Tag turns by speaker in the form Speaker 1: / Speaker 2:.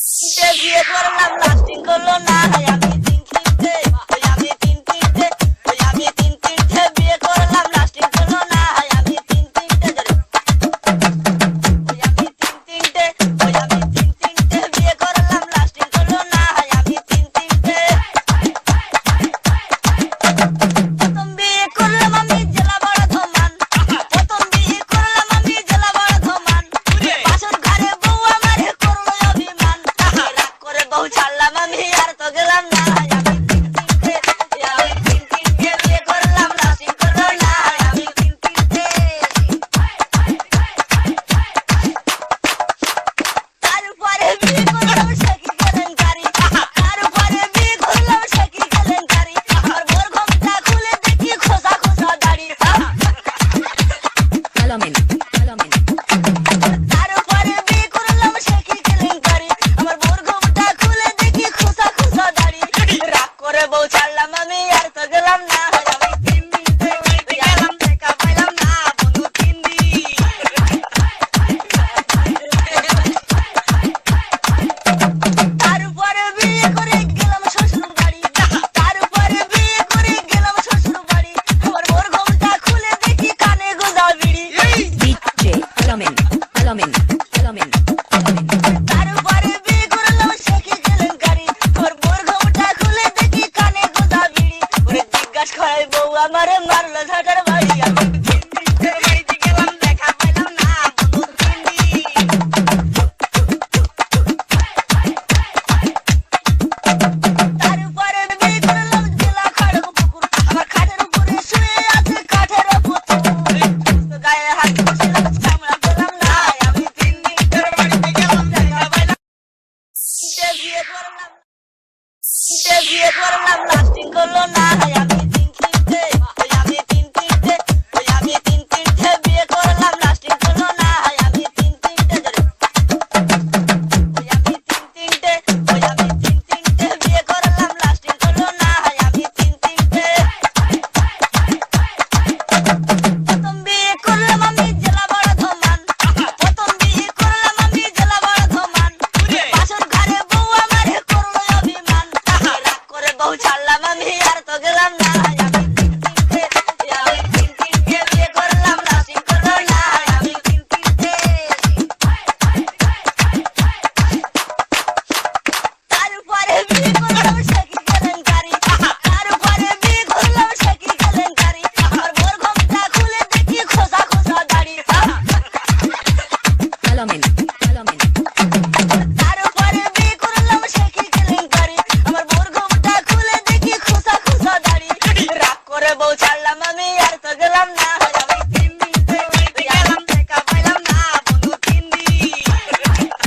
Speaker 1: বিয়ে করলাম লাস্টিং করলো না আমি তিন তিনটে বিয়ে করলাম লাস্টিং করলো না আমি তিন তিনটে বিয়ে করলাম লাস্টিং করলো না আমি তিন তিনটে প্রথম বিয়ে করলাম আমি জেলা বড় ধমান প্রথম বিয়ে করলাম আমি জেলা বড় ধমান বাসর ঘরে বউ আমারে করলো অভিমান রাগ করে বউ ছাড়লাম আমি আর তো গেলাম না আমি তিন তিনটে বিয়ে করলাম লাস্টিং করলো না আমি তিন তিনটে তারপরে বিয়ে করলাম